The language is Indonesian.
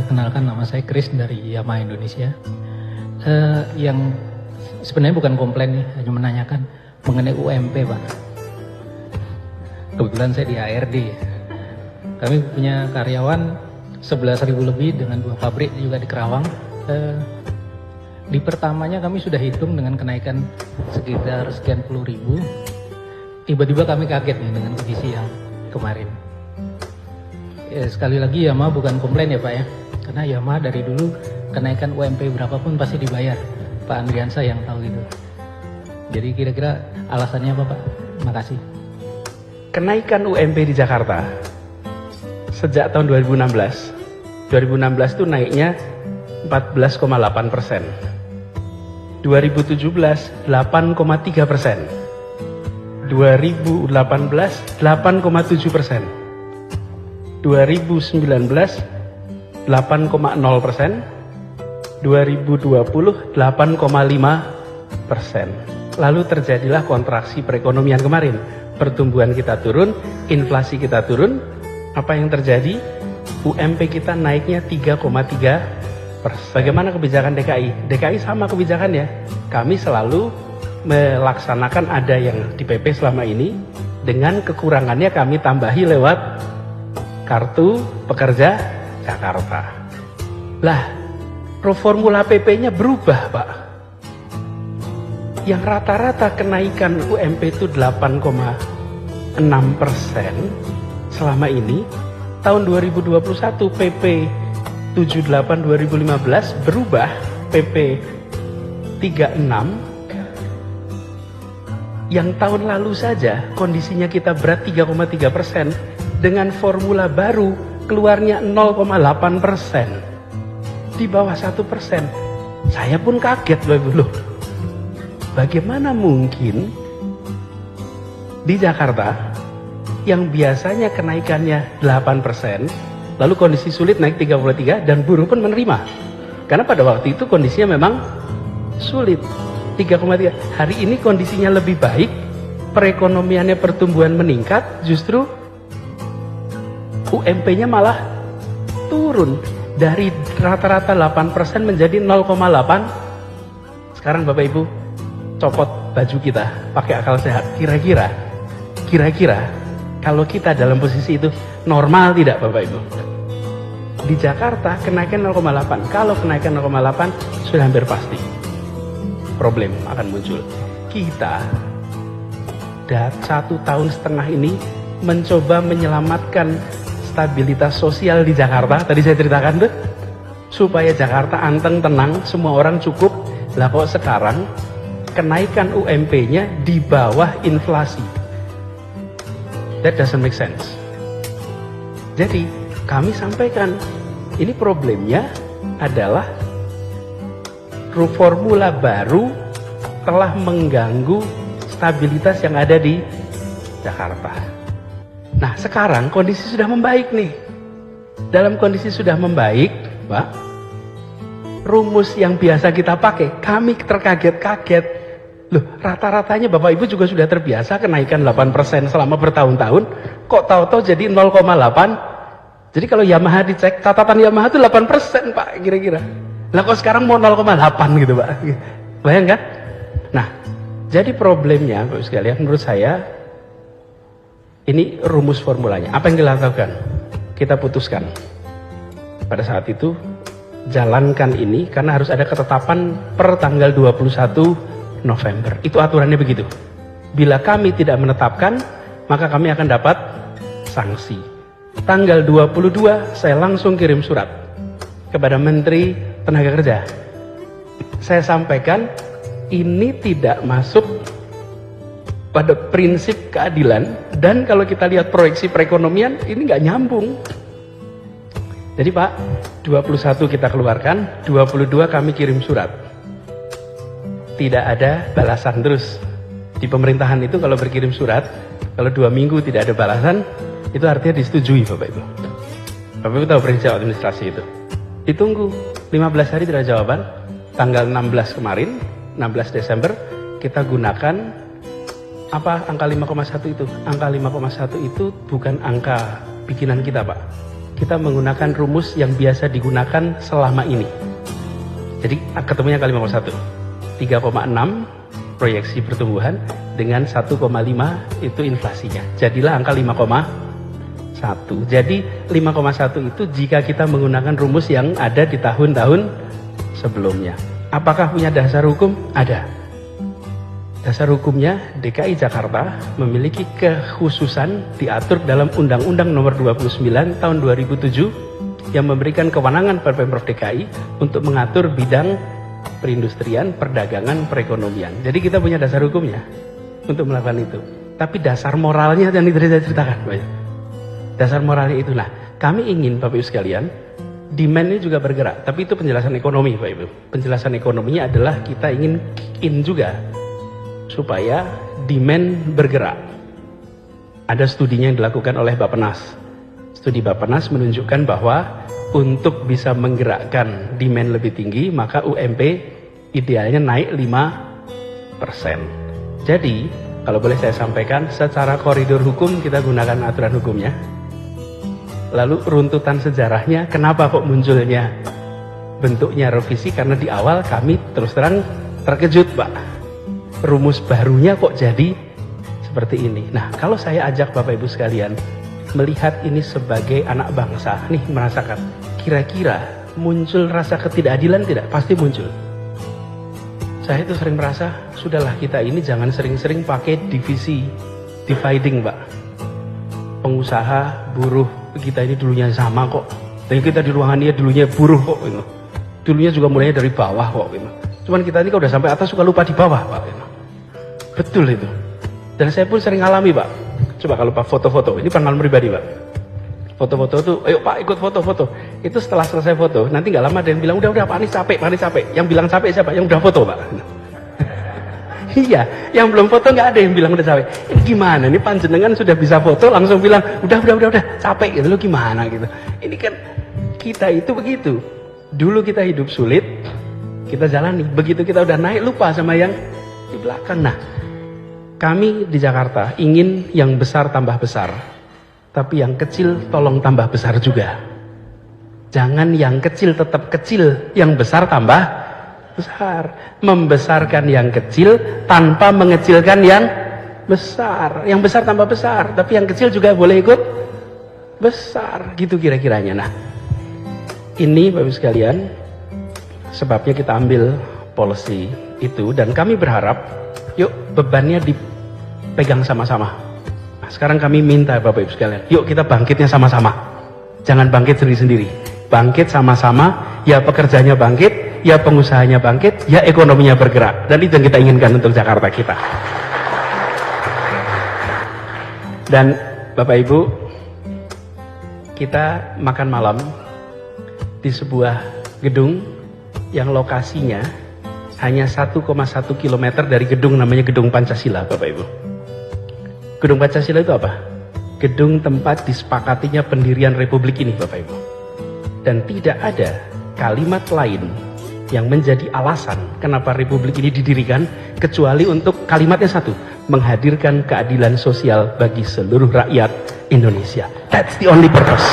perkenalkan, nama saya Chris dari Yamaha Indonesia. Yang sebenarnya bukan komplain nih, hanya menanyakan mengenai UMP, Pak. Kebetulan saya di HRD. Kami punya karyawan 11.000 lebih dengan 2 pabrik juga di Kerawang. Di pertamanya kami sudah hitung dengan kenaikan sekitar sekian puluh ribu. Tiba-tiba kami kaget nih dengan kondisi yang kemarin. Sekali lagi Yamaha bukan komplain ya Pak ya, karena Yamaha dari dulu kenaikan UMP berapapun pasti dibayar. Pak Andriansa yang tahu itu. Jadi kira-kira alasannya apa Pak? Terima kasih. Kenaikan UMP di Jakarta sejak tahun 2016 itu naiknya 14,8%, 2017 8,3%, 2018 8,7%, 2019 8,0%, 2020 8,5%. Lalu terjadilah kontraksi perekonomian kemarin. Pertumbuhan kita turun, inflasi kita turun. Apa yang terjadi? UMP kita naiknya 3,3%. Bagaimana kebijakan DKI? DKI sama kebijakannya. Kami selalu melaksanakan ada yang di PP selama ini, dengan kekurangannya kami tambahi lewat Kartu Pekerja Jakarta. Lah, formula PP-nya berubah, Pak. Yang rata-rata kenaikan UMP itu 8,6% selama ini. Tahun 2021 PP 78 2015 berubah PP 36. Yang tahun lalu saja kondisinya kita berat 3,3%, dengan formula baru keluarnya 0,8%, di bawah 1%. Saya pun kaget loh. Bagaimana mungkin di Jakarta yang biasanya kenaikannya 8%, lalu kondisi sulit naik 33 dan buruh pun menerima. Karena pada waktu itu kondisinya memang sulit, 3,3. Hari ini kondisinya lebih baik, perekonomiannya, pertumbuhan meningkat, justru UMP-nya malah turun dari rata-rata 8% menjadi 0,8. Sekarang Bapak Ibu copot baju kita, pakai akal sehat. Kira-kira kalau kita dalam posisi itu normal tidak Bapak Ibu? Di Jakarta kenaikan 0,8. Kalau kenaikan 0,8 sudah hampir pasti problem akan muncul. Kita 1,5 tahun ini mencoba menyelamatkan stabilitas sosial di Jakarta. Tadi saya ceritakan tuh, supaya Jakarta anteng, tenang, semua orang cukup. Lah kok sekarang kenaikan UMP-nya di bawah inflasi? That doesn't make sense. Jadi kami sampaikan, ini problemnya adalah formula baru telah mengganggu stabilitas yang ada di Jakarta. Nah sekarang kondisi sudah membaik nih. Dalam kondisi sudah membaik, Pak, rumus yang biasa kita pakai, kami terkaget-kaget. Loh, rata-ratanya Bapak Ibu juga sudah terbiasa kenaikan 8% selama bertahun-tahun, kok tahu-tahu jadi 0,8. Jadi kalau Yamaha dicek, catatan Yamaha itu 8% Pak, kira-kira. Lah kok sekarang mau 0,8 gitu Pak. Bayangkan? Nah, jadi problemnya Bapak sekalian, menurut saya ini rumus formulanya. Apa yang dilakukan? Kita putuskan. Pada saat itu jalankan ini, karena harus ada ketetapan per tanggal 21 November. Itu aturannya begitu. Bila kami tidak menetapkan, maka kami akan dapat sanksi. Tanggal 22 saya langsung kirim surat kepada Menteri Tenaga Kerja. Saya sampaikan ini tidak masuk pada prinsip keadilan, dan kalau kita lihat proyeksi perekonomian ini nggak nyambung. Jadi Pak, 21 kita keluarkan, 22 kami kirim surat. Tidak ada balasan terus. Di pemerintahan itu kalau berkirim surat, kalau 2 minggu tidak ada balasan, itu artinya disetujui Bapak Ibu. Bapak Ibu tahu prinsip administrasi itu. Ditunggu 15 hari tidak ada jawaban. Tanggal 16 kemarin, 16 Desember, kita gunakan angka 5,1 itu. Angka 5,1 itu bukan angka bikinan kita Pak. kita menggunakan rumus yang biasa digunakan selama ini. Jadi ketemunya kali 5,1. 3,6 proyeksi pertumbuhan dengan 1,5 itu inflasinya. Jadilah angka 5,1. Jadi 5,1 itu jika kita menggunakan rumus yang ada di tahun-tahun sebelumnya. Apakah punya dasar hukum? Ada. Dasar hukumnya DKI Jakarta memiliki kekhususan diatur dalam Undang-Undang Nomor 29 Tahun 2007 yang memberikan kewenangan pada Pemprov DKI untuk mengatur bidang perindustrian, perdagangan, perekonomian. Jadi kita punya dasar hukumnya untuk melakukan itu. Tapi dasar moralnya yang tadi saya ceritakan, Pak. Dasar moralnya itu. Nah, kami ingin Bapak Ibu sekalian, demand ini juga bergerak. Tapi itu penjelasan ekonomi, Pak Ibu. Penjelasan ekonominya adalah kita ingin kick in juga supaya demand bergerak. Ada studinya yang dilakukan oleh Bappenas. Studi Bappenas menunjukkan bahwa untuk bisa menggerakkan demand lebih tinggi, maka UMP idealnya naik 5%. Jadi, kalau boleh saya sampaikan, secara koridor hukum kita gunakan aturan hukumnya. Lalu runtutan sejarahnya, kenapa kok munculnya bentuknya revisi? Karena di awal kami terus terang terkejut, Pak. Rumus barunya kok jadi seperti ini. Nah, kalau saya ajak Bapak Ibu sekalian melihat ini sebagai anak bangsa, nih merasakan, kira-kira muncul rasa ketidakadilan tidak? Pasti muncul. Saya itu sering merasa, sudahlah kita ini jangan sering-sering pakai divisi, dividing, Pak. Pengusaha, buruh, kita ini dulunya sama kok. Dan kita di ruangan dia dulunya buruh kok. Gitu. Dulunya juga mulainya dari bawah kok. Gitu. Cuman kita ini kalau udah sampai atas suka lupa di bawah, Pak. Gitu. Betul itu. Dan saya pun sering alami, Pak. Coba kalau Pak foto-foto, ini pengalaman pribadi, Pak. Foto-foto tuh, ayo Pak ikut foto-foto. Itu setelah selesai foto, nanti nggak lama ada yang bilang, udah Pak ini capek, Pak ini capek. Yang bilang capek siapa? Yang udah foto, Pak. Iya, yang belum foto nggak ada yang bilang udah capek. Ini gimana? Ini panjenengan sudah bisa foto, langsung bilang, udah, capek gitu, lo gimana gitu. Ini kan kita itu begitu. Dulu kita hidup sulit, kita jalani. Begitu kita udah naik, lupa sama yang di belakang. Nah, kami di Jakarta ingin yang besar tambah besar, tapi yang kecil tolong tambah besar juga. Jangan yang kecil tetap kecil, yang besar tambah besar. Membesarkan yang kecil tanpa mengecilkan yang besar. Yang besar tambah besar, tapi yang kecil juga boleh ikut besar. Gitu kira-kiranya. Nah, ini Bapak Ibu sekalian, sebabnya kita ambil policy itu, dan kami berharap yuk bebannya dipegang sama-sama. Nah, sekarang kami minta Bapak Ibu sekalian, yuk kita bangkitnya sama-sama. Jangan bangkit sendiri-sendiri. Bangkit sama-sama, ya pekerjanya bangkit, ya pengusahanya bangkit, ya ekonominya bergerak. Dan itu yang kita inginkan untuk Jakarta kita. Dan Bapak Ibu, kita makan malam di sebuah gedung yang lokasinya hanya 1,1 km dari gedung namanya Gedung Pancasila, Bapak Ibu. Gedung Pancasila itu apa? Gedung tempat disepakatinya pendirian Republik ini, Bapak Ibu. Dan tidak ada kalimat lain yang menjadi alasan kenapa Republik ini didirikan kecuali untuk kalimatnya satu, menghadirkan keadilan sosial bagi seluruh rakyat Indonesia. That's the only purpose.